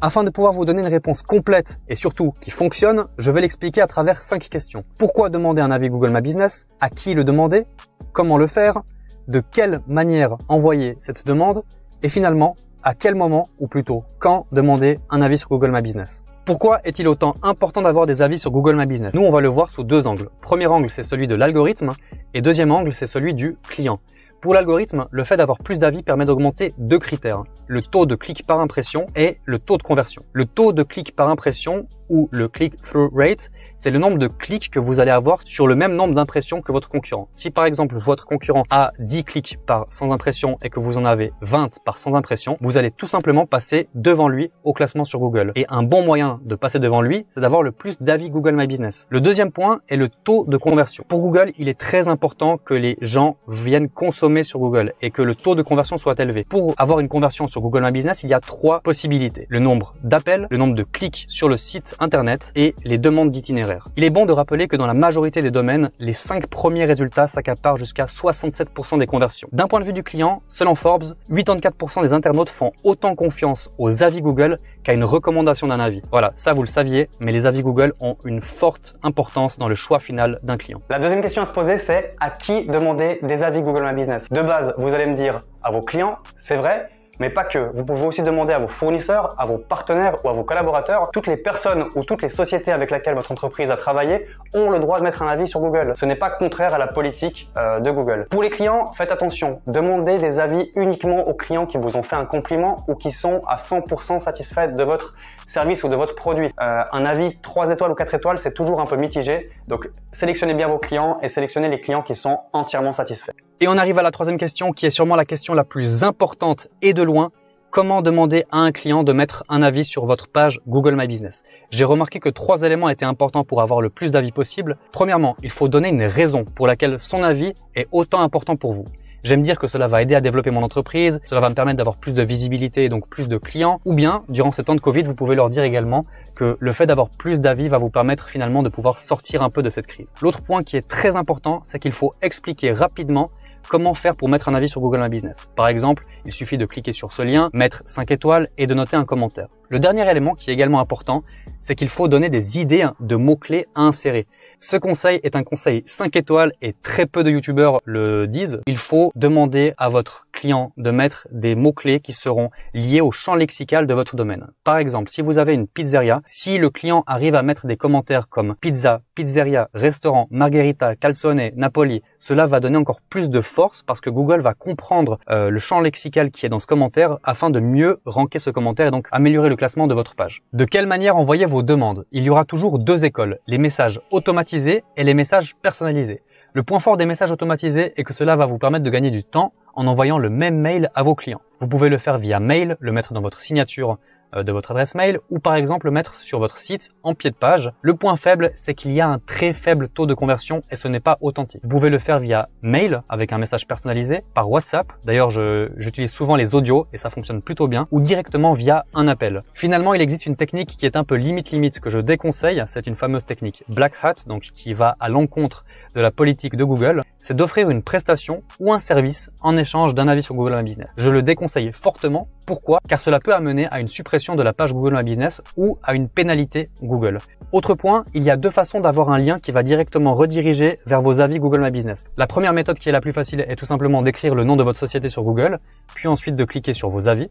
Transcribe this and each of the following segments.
Afin de pouvoir vous donner une réponse complète et surtout qui fonctionne, je vais l'expliquer à travers 5 questions. Pourquoi demander un avis Google My Business? À qui le demander? Comment le faire? De quelle manière envoyer cette demande? Et finalement, à quel moment, ou plutôt quand, demander un avis sur Google My Business? Pourquoi est-il autant important d'avoir des avis sur Google My Business? Nous, on va le voir sous 2 angles. Premier angle, c'est celui de l'algorithme et deuxième angle, c'est celui du client. Pour l'algorithme, le fait d'avoir plus d'avis permet d'augmenter 2 critères. Le taux de clic par impression et le taux de conversion. Le taux de clic par impression ou le click-through rate, c'est le nombre de clics que vous allez avoir sur le même nombre d'impressions que votre concurrent. Si par exemple votre concurrent a 10 clics par 100 impressions et que vous en avez 20 par 100 impressions, vous allez tout simplement passer devant lui au classement sur Google. Et un bon moyen de passer devant lui, c'est d'avoir le plus d'avis Google My Business. Le deuxième point est le taux de conversion. Pour Google, il est très important que les gens viennent consommer sur Google et que le taux de conversion soit élevé. Pour avoir une conversion sur Google My Business, il y a 3 possibilités. Le nombre d'appels, le nombre de clics sur le site internet et les demandes d'itinéraires. Il est bon de rappeler que dans la majorité des domaines, les 5 premiers résultats s'accaparent jusqu'à 67% des conversions. D'un point de vue du client, selon Forbes, 84% des internautes font autant confiance aux avis Google qu'à une recommandation d'un avis. Voilà, ça vous le saviez, mais les avis Google ont une forte importance dans le choix final d'un client. La deuxième question à se poser, c'est à qui demander des avis Google My Business? De base, vous allez me dire à vos clients, c'est vrai, mais pas que. Vous pouvez aussi demander à vos fournisseurs, à vos partenaires ou à vos collaborateurs. Toutes les personnes ou toutes les sociétés avec lesquelles votre entreprise a travaillé ont le droit de mettre un avis sur Google. Ce n'est pas contraire à la politique de Google. Pour les clients, faites attention. Demandez des avis uniquement aux clients qui vous ont fait un compliment ou qui sont à 100% satisfaits de votre service ou de votre produit. Un avis 3 étoiles ou 4 étoiles, c'est toujours un peu mitigé. Donc, sélectionnez bien vos clients et sélectionnez les clients qui sont entièrement satisfaits. Et on arrive à la troisième question qui est sûrement la question la plus importante et de loin. Comment demander à un client de mettre un avis sur votre page Google My Business? J'ai remarqué que 3 éléments étaient importants pour avoir le plus d'avis possible. Premièrement, il faut donner une raison pour laquelle son avis est autant important pour vous. J'aime dire que cela va aider à développer mon entreprise, cela va me permettre d'avoir plus de visibilité et donc plus de clients. Ou bien, durant ces temps de Covid, vous pouvez leur dire également que le fait d'avoir plus d'avis va vous permettre finalement de pouvoir sortir un peu de cette crise. L'autre point qui est très important, c'est qu'il faut expliquer rapidement comment faire pour mettre un avis sur Google My Business. Par exemple, il suffit de cliquer sur ce lien, mettre 5 étoiles et de noter un commentaire. Le dernier élément qui est également important, c'est qu'il faut donner des idées de mots-clés à insérer. Ce conseil est un conseil 5 étoiles et très peu de youtubeurs le disent. Il faut demander à votre client de mettre des mots-clés qui seront liés au champ lexical de votre domaine. Par exemple, si vous avez une pizzeria, si le client arrive à mettre des commentaires comme pizza, pizzeria, restaurant, margherita, calzone, napoli, cela va donner encore plus de force parce que Google va comprendre le champ lexical qui est dans ce commentaire afin de mieux ranker ce commentaire et donc améliorer le classement de votre page. De quelle manière envoyer vos demandes? Il y aura toujours 2 écoles, les messages automatisés et les messages personnalisés. Le point fort des messages automatisés est que cela va vous permettre de gagner du temps en envoyant le même mail à vos clients. Vous pouvez le faire via mail, le mettre dans votre signature de votre adresse mail ou par exemple le mettre sur votre site en pied de page. Le point faible, c'est qu'il y a un très faible taux de conversion et ce n'est pas authentique. Vous pouvez le faire via mail avec un message personnalisé, par WhatsApp. D'ailleurs, j'utilise souvent les audios et ça fonctionne plutôt bien, ou directement via un appel. Finalement, il existe une technique qui est un peu limite que je déconseille. C'est une fameuse technique Black Hat, donc qui va à l'encontre de la politique de Google. C'est d'offrir une prestation ou un service en échange d'un avis sur Google My Business. Je le déconseille fortement. Pourquoi? Car cela peut amener à une suppression de la page Google My Business ou à une pénalité Google. Autre point, il y a 2 façons d'avoir un lien qui va directement rediriger vers vos avis Google My Business. La première méthode qui est la plus facile est tout simplement d'écrire le nom de votre société sur Google, puis ensuite de cliquer sur vos avis.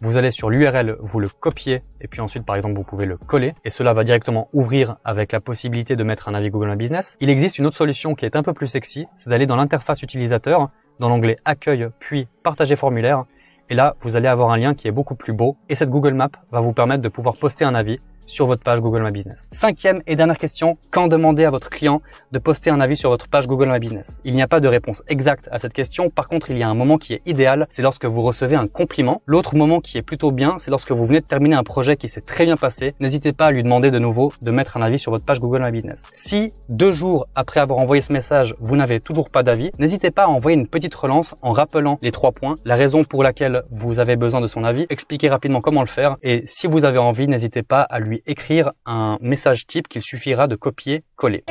Vous allez sur l'URL, vous le copiez et puis ensuite par exemple vous pouvez le coller et cela va directement ouvrir avec la possibilité de mettre un avis Google My Business. Il existe une autre solution qui est un peu plus sexy, c'est d'aller dans l'interface utilisateur, dans l'onglet Accueil puis Partager formulaire. Et là, vous allez avoir un lien qui est beaucoup plus beau et cette Google Map va vous permettre de pouvoir poster un avis sur votre page Google My Business. 5e et dernière question, quand demander à votre client de poster un avis sur votre page Google My Business? Il n'y a pas de réponse exacte à cette question. Par contre, il y a un moment qui est idéal, c'est lorsque vous recevez un compliment. L'autre moment qui est plutôt bien, c'est lorsque vous venez de terminer un projet qui s'est très bien passé. N'hésitez pas à lui demander de nouveau de mettre un avis sur votre page Google My Business. Si 2 jours après avoir envoyé ce message, vous n'avez toujours pas d'avis, n'hésitez pas à envoyer une petite relance en rappelant les 3 points, la raison pour laquelle vous avez besoin de son avis, expliquez rapidement comment le faire et si vous avez envie, n'hésitez pas à lui écrire un message type qu'il suffira de copier-coller.